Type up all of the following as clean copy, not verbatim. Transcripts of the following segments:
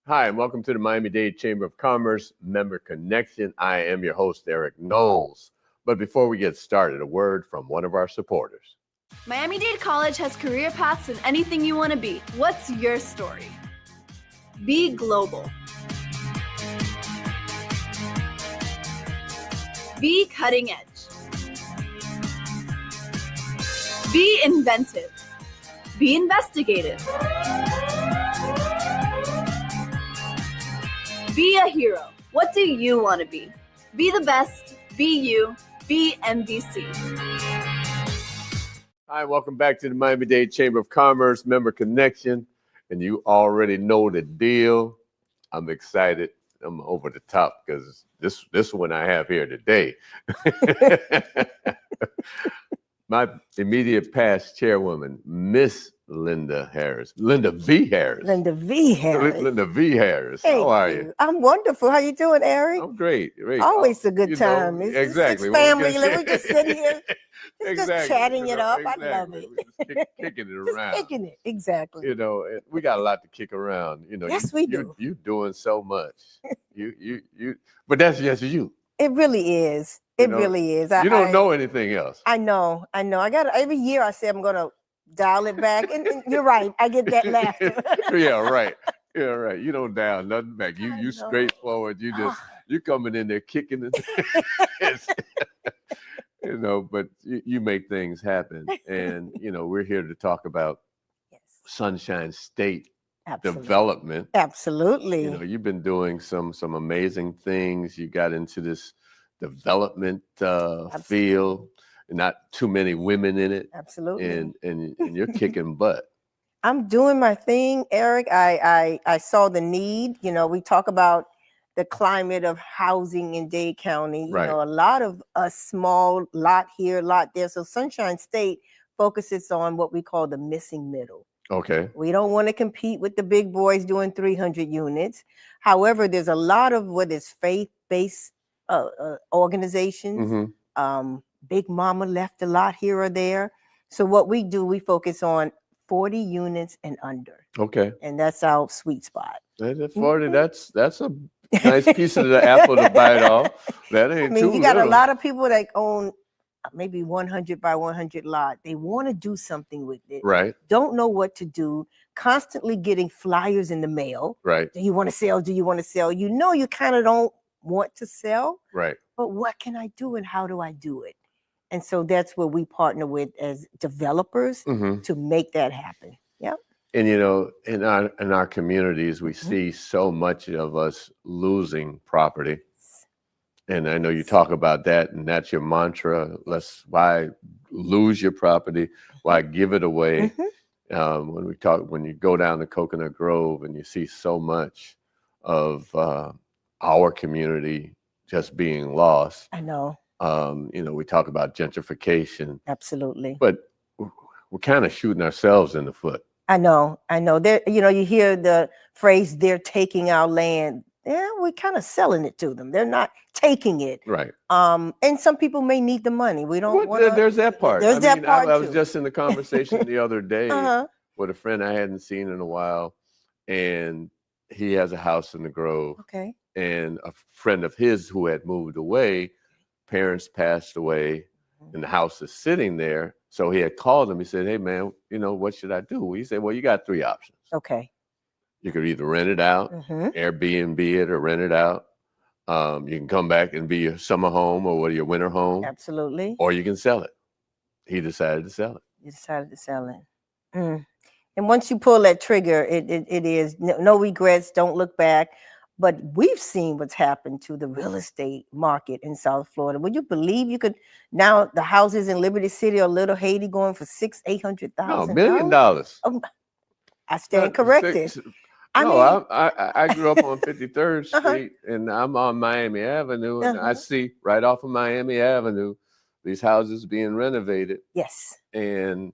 Hi, and welcome to the Miami-Dade Chamber of Commerce Member Connection. I am your host, Eric Knowles. But before we get started, a word from one of our supporters. Miami-Dade College has career paths in anything you want to be. What's your story? Be global. Be cutting edge. Be inventive. Be investigative. Be a hero. What do you want to be? Be the best. Be you. Be MDC. Hi, welcome back to the Miami-Dade Chamber of Commerce Member Connection. And you already know the deal. I'm excited. I'm over the top because this one I have here today. My immediate past chairwoman, Miss Lynda Harris. LyndaV Harris. LyndaV Harris. LyndaV Harris. How are you? I'm wonderful. How you doing, Eric? I'm great. Always a good time. Exactly. It's family. We're just sitting here, just chatting it up. Exactly. I love it. We're just kicking it around. Just kicking it. Exactly. We got a lot to kick around. Yes, we do. You're doing so much. But that's just you. It really is. It really is. You don't know anything else. I know. Every year I say I'm gonna dial it back, and you're right. I get that laughter. Yeah, right. You don't dial nothing back. You straightforward. You coming in there kicking it. But you make things happen, and we're here to talk about Sunshine State development. Absolutely. You've been doing some amazing things. You got into this development field. Not too many women in it. Absolutely. And you're kicking butt. I'm doing my thing, Eric. I saw the need. We talk about the climate of housing in Dade County. Right. A lot of a small lot here, lot there. So Sunshine State focuses on what we call the missing middle. Okay. We don't want to compete with the big boys doing 300 units. However, there's a lot of what is faith-based organizations. Mm-hmm. Big Mama left a lot here or there. So what we do, we focus on 40 units and under. Okay. And that's our sweet spot. 40, that's a nice piece of the apple to bite off. That ain't too you got little. A lot of people that own maybe 100 by 100 lot. They want to do something with it. Right. Don't know what to do. Constantly getting flyers in the mail. Right. Do you want to sell? Do you want to sell? You kind of don't want to sell. Right. But what can I do and how do I do it? And so that's where we partner with as developers to make that happen. Yep. And in our communities, we see so much of us losing property. And I know you talk about that, and that's your mantra. Why lose your property? Why give it away? When you go down to Coconut Grove and you see so much of our community just being lost. I know. We talk about gentrification. Absolutely. But we're kind of shooting ourselves in the foot. I know. There, you hear the phrase, they're taking our land. Yeah, we're kind of selling it to them. They're not taking it. Right. And some people may need the money. We don't want to. There's that part. I was too. just in the conversation the other day with a friend I hadn't seen in a while. And he has a house in the Grove. Okay. And a friend of his who had moved away, parents passed away, and the house is sitting there. So he had called him. He said, "Hey, man, what should I do?" He said, "Well, you got 3 options. Okay. You could either rent it out, Airbnb it, or rent it out. You can come back and be your summer home or your winter home. Absolutely. Or you can sell it." He decided to sell it. You decided to sell it. And once you pull that trigger, it is no regrets. Don't look back. But we've seen what's happened to the real estate market in South Florida. Would you believe you could now the houses in Liberty City or Little Haiti going for $600,000-$800,000? No, $1 million. Oh, I stand corrected. I grew up on 53rd Street and I'm on Miami Avenue, and I see right off of Miami Avenue these houses being renovated. Yes. And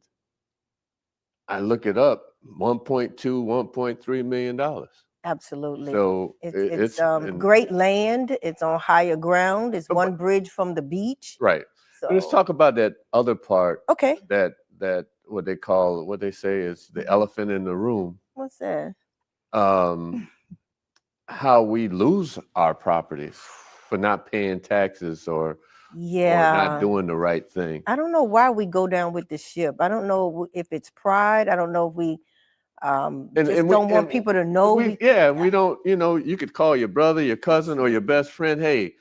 I look it up, $1.2, $1.3 million. Absolutely. So it's great land. It's on higher ground. It's one bridge from the beach. Right. So let's talk about that other part. Okay. That what they say is the elephant in the room. What's that? how we lose our properties for not paying taxes or Yeah. not doing the right thing. I don't know why we go down with the ship. I don't know if it's pride. I don't know if we just don't want people to know. We don't, you could call your brother, your cousin, or your best friend. Hey,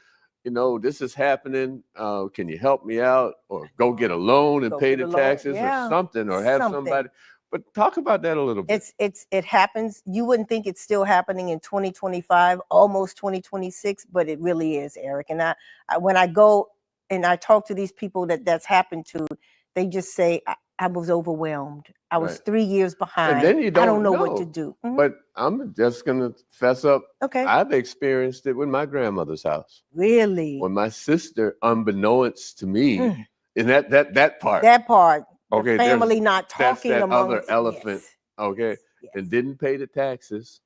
this is happening. Can you help me out? Or go get a loan and pay the taxes or something, or have somebody. But talk about that a little bit. It happens. You wouldn't think it's still happening in 2025, almost 2026, but it really is, Eric. And I when I go and I talk to these people that's happened to, they just say, I was overwhelmed. I was 3 years behind. And then you I don't know what to do. Mm-hmm. But I'm just gonna fess up. Okay. I've experienced it with my grandmother's house. Really? When my sister, unbeknownst to me, in that part. That part. Okay. The family not talking that's that among other elephant. Yes. Okay. Yes. And didn't pay the taxes.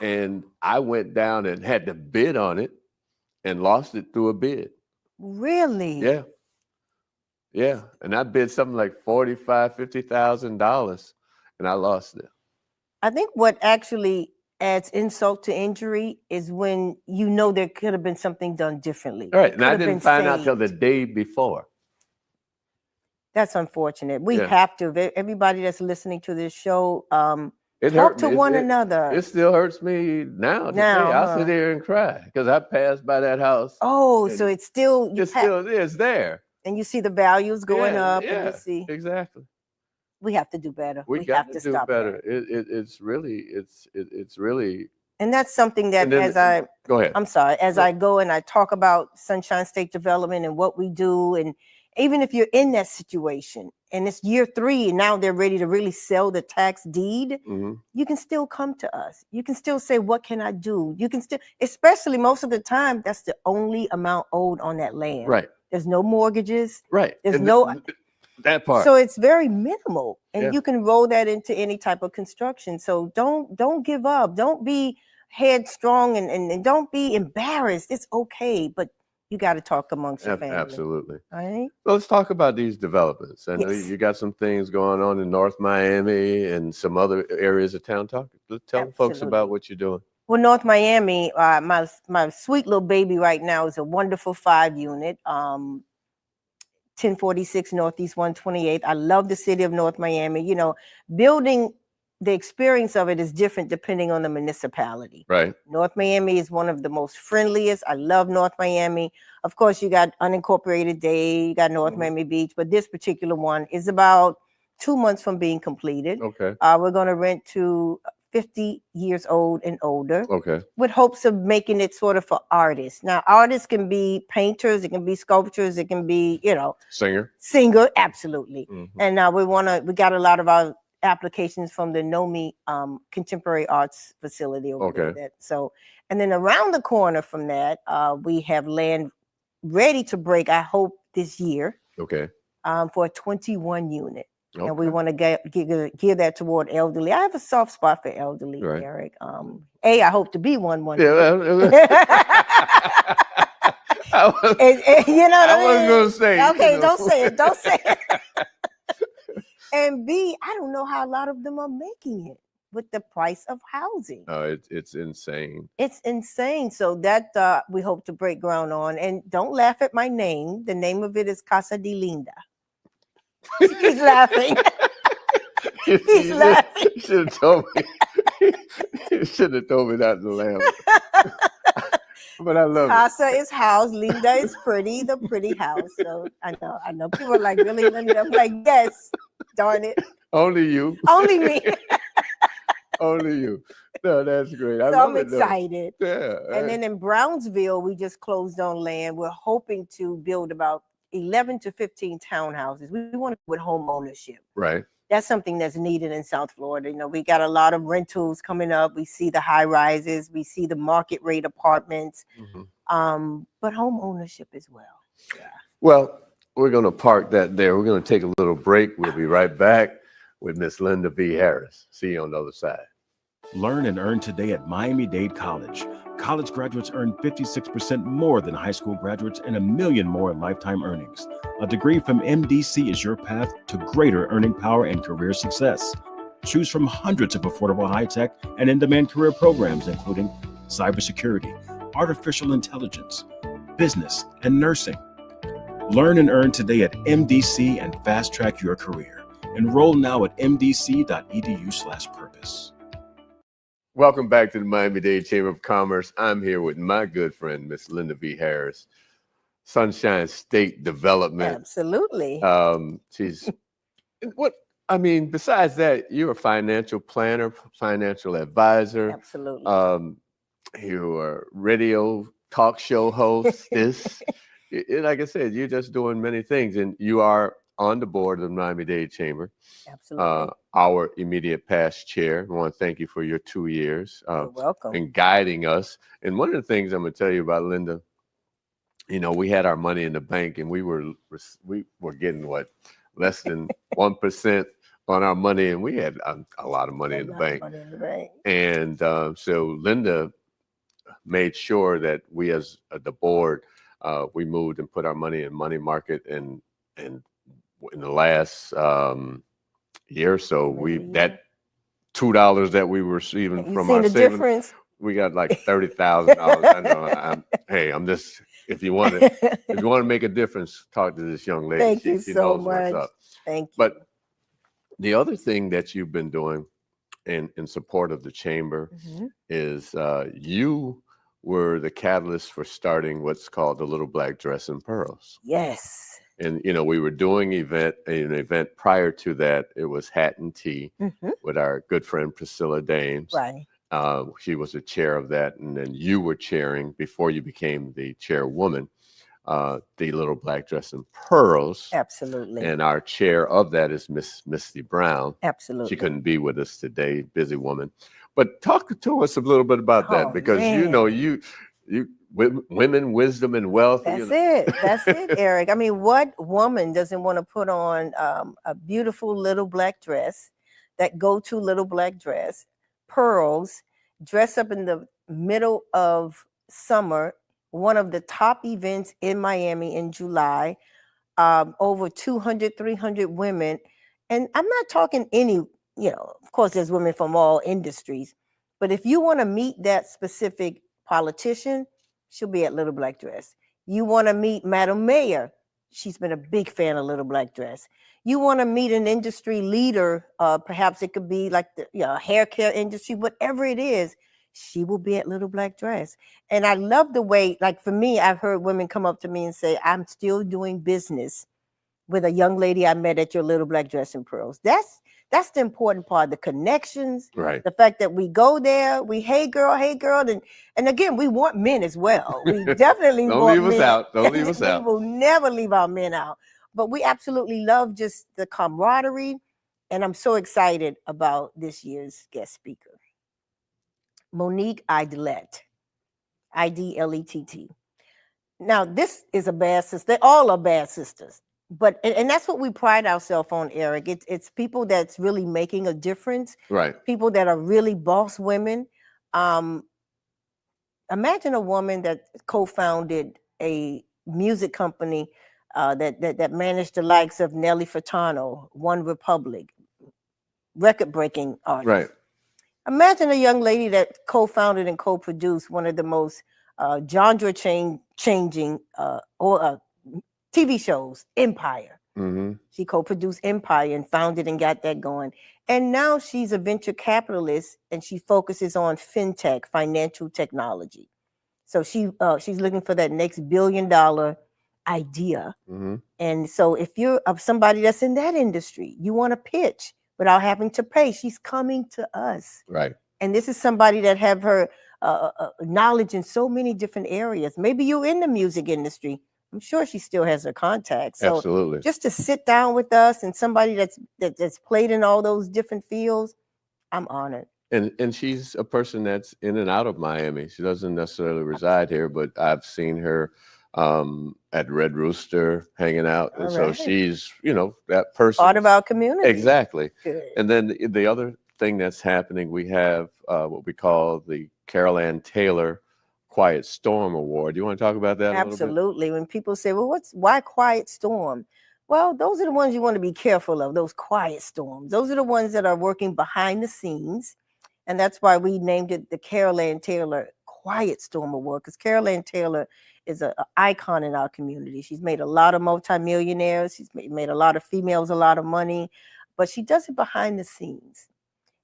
And I went down and had to bid on it and lost it through a bid. Really? Yeah. Yeah. And I bid something like $50,000, and I lost it. I think what actually adds insult to injury is when there could have been something done differently. All right. And I didn't find out till the day before. That's unfortunate. We have to. Everybody that's listening to this show, talk to one another. It still hurts me now. I'll sit there and cry because I passed by that house. Oh, so it's still is there. And you see the values going up. Yeah, and you see exactly. We have to do better. We have to stop better. It's really. And that's something that go ahead. I'm sorry. As I go and I talk about Sunshine State Development and what we do, and even if you're in that situation and it's year 3 and now they're ready to really sell the tax deed, you can still come to us. You can still say, what can I do? You can still, especially most of the time, that's the only amount owed on that land. Right. There's no mortgages. Right. There's that part. So it's very minimal, and you can roll that into any type of construction. So don't give up. Don't be headstrong and don't be embarrassed. It's okay, but you got to talk amongst your family. Absolutely. All right. So let's talk about these developments. I know you got some things going on in North Miami and some other areas of town. Tell folks about what you're doing. Well, North Miami, my sweet little baby right now is a wonderful 5-unit, 1046 Northeast 128. I love the city of North Miami. Building, the experience of it is different depending on the municipality. Right. North Miami is one of the most friendliest. I love North Miami. Of course, you got unincorporated Dade, you got North Miami Beach, but this particular one is about 2 months from being completed. Okay. We're going to rent to 50 years old and older. Okay. With hopes of making it sort of for artists. Now, artists can be painters, it can be sculptors, it can be, singer, absolutely. And now we got a lot of our applications from the NOMI Contemporary Arts Facility over there. So, and then around the corner from that, we have land ready to break, I hope this year. Okay. For a 21 unit. Okay. And we want to gear that toward elderly. I have a soft spot for elderly, right. Eric. I hope to be one day. I wasn't going to say. Okay, don't say it. Don't say it. And B, I don't know how a lot of them are making it with the price of housing. Oh, it's insane. It's insane. So that we hope to break ground on. And don't laugh at my name. The name of it is Casa de Lynda. He's laughing. He's laughing. You should have told me. You should have told me not to laugh. But I love Casa is house. Lynda is pretty. The pretty house. So I know. People are like, really, Lynda? I'm like, yes. Darn it. Only you. Only me. Only you. No, that's great. I'm excited. Yeah. And then in Brownsville, we just closed on land. We're hoping to build about 11 to 15 townhouses. We want to with home ownership. Right. That's something that's needed in South Florida. We got a lot of rentals coming up. We see the high rises. We see the market rate apartments, but home ownership as well. Yeah. Well, we're going to park that there. We're going to take a little break. We'll be right back with Miss LyndaV Harris. See you on the other side. Learn and earn today at Miami-Dade College. College graduates earn 56% more than high school graduates and $1 million more in lifetime earnings. A degree from MDC is your path to greater earning power and career success. Choose from hundreds of affordable high-tech and in-demand career programs, including cybersecurity, artificial intelligence, business, and nursing. Learn and earn today at MDC and fast track your career. Enroll now at mdc.edu/purpose. Welcome back to the Miami-Dade Chamber of Commerce. I'm here with my good friend, Miss LyndaV Harris, Sunshine State Development. Absolutely. She's besides that, you're a financial planner, financial advisor. Absolutely. You're a radio talk show host. Like I said, you're just doing many things, and you are on the board of the Miami-Dade Chamber. Absolutely. Our immediate past chair. I want to thank you for your 2 years. You're welcome. And guiding us. And one of the things I'm going to tell you about, Lynda, we had our money in the bank, and we were getting less than 1% on our money, and we had a lot of money in the bank. And so Lynda made sure that we, as the board, we moved and put our money in money market, and in the last year or so, that $2 that we were receiving from our savings, difference? We got like $30,000. I know. I'm just. If you want to make a difference, talk to this young lady. Thank you she so knows what's much. up. Thank you. But the other thing that you've been doing in support of the chamber is you were the catalyst for starting what's called the Little Black Dress and Pearls. Yes. And we were doing an event prior to that. It was Hat and Tea with our good friend Priscilla Dames. Right. She was the chair of that, and then you were chairing before you became the chairwoman, the Little Black Dress and Pearls. Absolutely. And our chair of that is Miss Misty Brown. Absolutely. She couldn't be with us today, busy woman. But talk to us a little bit about that, because you women, wisdom, and wealth. That's it, Eric. I mean, what woman doesn't want to put on a beautiful little black dress, that go-to little black dress, pearls, dress up in the middle of summer, one of the top events in Miami in July, over 200, 300 women. And I'm not talking any, of course, there's women from all industries, but if you want to meet that specific politician, she'll be at Little Black Dress. You want to meet Madam Mayor, she's been a big fan of Little Black Dress. You want to meet an industry leader, perhaps it could be like the hair care industry, whatever it is, she will be at Little Black Dress. And I love the way, like for me, I've heard women come up to me and say, I'm still doing business with a young lady I met at your Little Black Dress and Pearls. That's the important part, the connections, right? The fact that we go there, we hey girl, and again, we want men as well. We definitely Don't want leave us out. Don't leave us out. We will never leave our men out. But we absolutely love just the camaraderie, and I'm so excited about this year's guest speaker, Monique Idlett, Idlett. Now, this is a bad sister. They all are bad sisters. But and that's what we pride ourselves on, Eric. It's people that's really making a difference. Right. People that are really boss women. Imagine a woman that co-founded a music company that managed the likes of Nelly Furtado, One Republic, record-breaking artist. Right. Imagine a young lady that co-founded and co-produced one of the most genre-changing TV shows, Empire. She co-produced Empire and founded and got that going. And now she's a venture capitalist, and she focuses on fintech, financial technology. So she's looking for that next $1 billion idea. And so if you're somebody that's in that industry, you want to pitch without having to pay, she's coming to us. Right. And this is somebody that have her knowledge in so many different areas. Maybe you're in the music industry. I'm sure she still has her contacts. So absolutely. Just to sit down with us and somebody that's played in all those different fields, I'm honored. And she's a person that's in and out of Miami. She doesn't necessarily reside here, but I've seen her at Red Rooster hanging out. And so she's, that person. Part of our community. Exactly. Good. And then the other thing that's happening, we have what we call the Carol Ann Taylor Quiet Storm Award. Do you want to talk about that a little bit? Absolutely. When people say, well, why Quiet Storm? Well, those are the ones you want to be careful of, those quiet storms. Those are the ones that are working behind the scenes. And that's why we named it the Carol Ann Taylor Quiet Storm Award, because Carol Ann Taylor is an icon in our community. She's made a lot of multimillionaires. She's made a lot of females a lot of money, but she does it behind the scenes.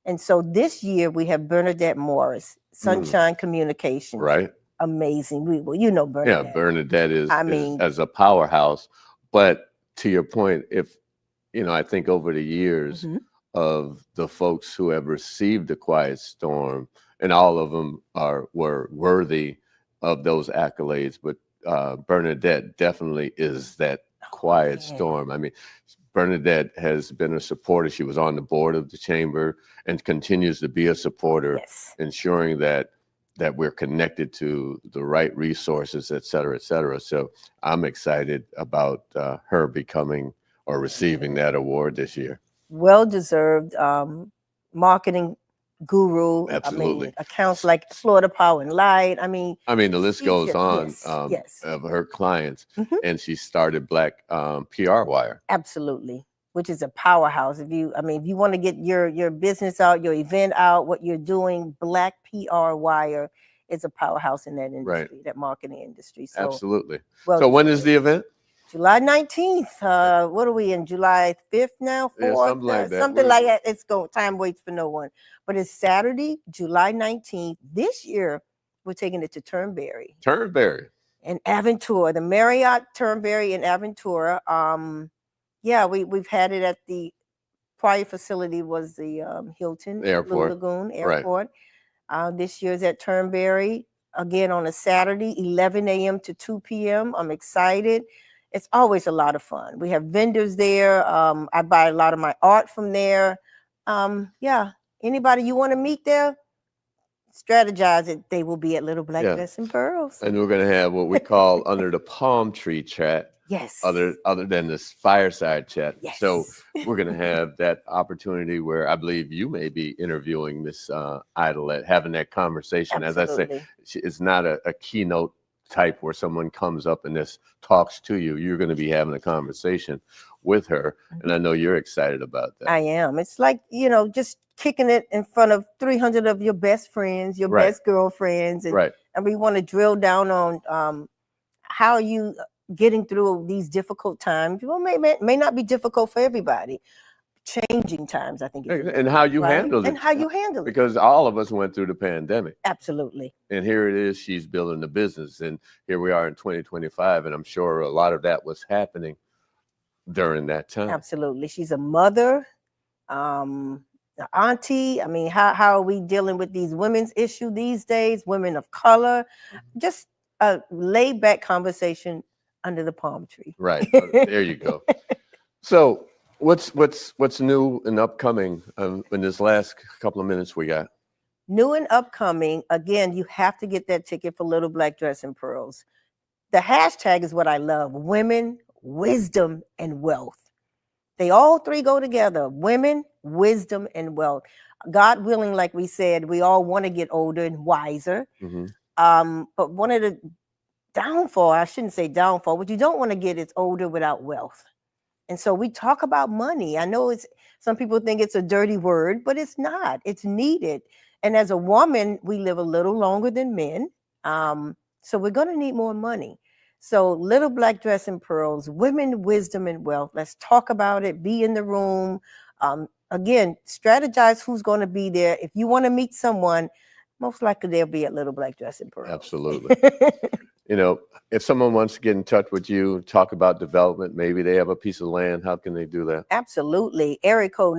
And so this year we have Bernadette Morris, Sunshine Communications. Right. Amazing. You know Bernadette. Yeah, Bernadette is mean, as a powerhouse. But to your point, if I think over the years of the folks who have received the Quiet Storm, and all of them were worthy of those accolades, but Bernadette definitely is that quiet storm. I mean, Bernadette has been a supporter. She was on the board of the chamber and continues to be a supporter, ensuring that we're connected to the right resources, et cetera, et cetera. So I'm excited about her becoming or receiving that award this year. Well-deserved. Marketing guru. Absolutely. I mean, accounts like Florida Power and Light. I mean, the list goes on of her clients, and she started Black PR Wire. Absolutely, which is a powerhouse. If you want to get your business out, your event out, what you're doing, Black PR Wire is a powerhouse in that industry, that marketing industry. So, absolutely. So when is the event? July 19th. What are we in? July 5th now? 4th? Yeah, something like that. Something like that. It's go. Time waits for no one. But it's Saturday, July 19th. This year, we're taking it to Turnberry. Turnberry. And Aventura, the Marriott Turnberry in Aventura. We've had it at the prior facility was the Hilton Airport. Blue Lagoon Airport. Right. This year's at Turnberry. Again, on a Saturday, 11 a.m. to 2 p.m. I'm excited. It's always a lot of fun. We have vendors there. I buy a lot of my art from there. Anybody you want to meet there, strategize it. They will be at Little Black Dress and Pearls. And we're going to have what we call under the palm tree chat. Yes. Other than this fireside chat. Yes. So we're going to have that opportunity where I believe you may be interviewing Miss Idolette, having that conversation. Absolutely. As I say, it's not a keynote type where someone comes up and just talks to you. You're going to be having a conversation with her. And I know you're excited about that. I am. It's like, just kicking it in front of 300 of your best friends, your best girlfriends. And we want to drill down on how you getting through these difficult times. Well, may not be difficult for everybody. Changing times, I think. And how you handled it. And how you handle it. Because all of us went through the pandemic. Absolutely. And here it is, she's building the business. And here we are in 2025. And I'm sure a lot of that was happening during that time. Absolutely. She's a mother, an auntie. I mean, how are we dealing with these women's issue these days? Women of color. Just a laid back conversation under the palm tree. Right. There you go. So what's new and upcoming in this last couple of minutes we got? New and upcoming, again, you have to get that ticket for Little Black Dress and Pearls. The hashtag is what I love: women, wisdom, and wealth. They all three go together: women, wisdom, and wealth. God willing, like we said, we all want to get older and wiser. But one of the I shouldn't say downfall, what you don't want to get is older without wealth. And so we talk about money. I know some people think it's a dirty word, but it's not. It's needed. And as a woman, we live a little longer than men. So we're going to need more money. So Little Black Dress and Pearls, women, wisdom, and wealth. Let's talk about it. Be in the room. Again, strategize who's going to be there. If you want to meet someone, most likely they'll be at Little Black Dress and Pearls. Absolutely. If someone wants to get in touch with you, talk about development, maybe they have a piece of land, how can they do that? Absolutely. Area code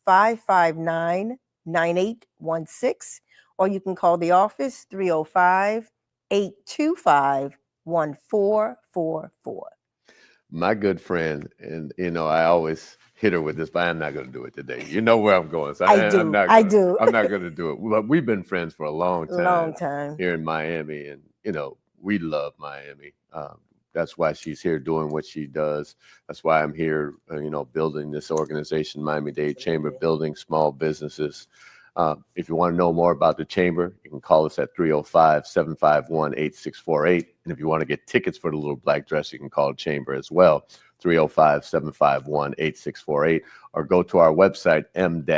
954-559-9816, or you can call the office 305-825-1444. My good friend, and I always hit her with this, but I'm not going to do it today. You know where I'm going. So I'm not going to do it. But we've been friends for a long time here in Miami, and we love Miami. That's why she's here doing what she does. That's why I'm here, building this organization, Miami-Dade Chamber, building small businesses. If you want to know more about the Chamber, you can call us at 305-751-8648. And if you want to get tickets for the Little Black Dress, you can call the Chamber as well, 305-751-8648, or go to our website, m-dcc.org,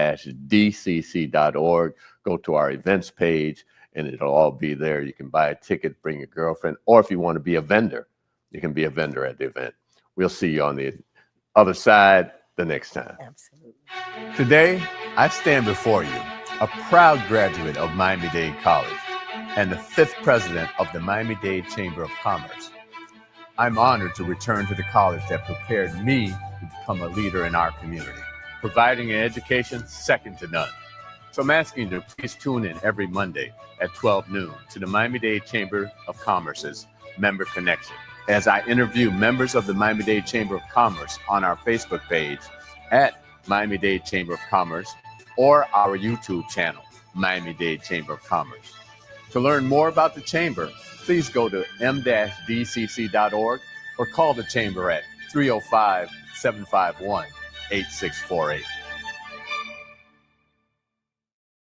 go to our events page, and it'll all be there. You can buy a ticket, bring your girlfriend, or if you want to be a vendor, you can be a vendor at the event. We'll see you on the other side the next time. Absolutely. Today, I stand before you, a proud graduate of Miami-Dade College and the 5th president of the Miami-Dade Chamber of Commerce. I'm honored to return to the college that prepared me to become a leader in our community, providing an education second to none. So I'm asking you to please tune in every Monday at 12 noon to the Miami-Dade Chamber of Commerce's Member Connection, as I interview members of the Miami-Dade Chamber of Commerce on our Facebook page at Miami-Dade Chamber of Commerce or our YouTube channel, Miami-Dade Chamber of Commerce. To learn more about the Chamber, please go to m-dcc.org or call the Chamber at 305-751-8648.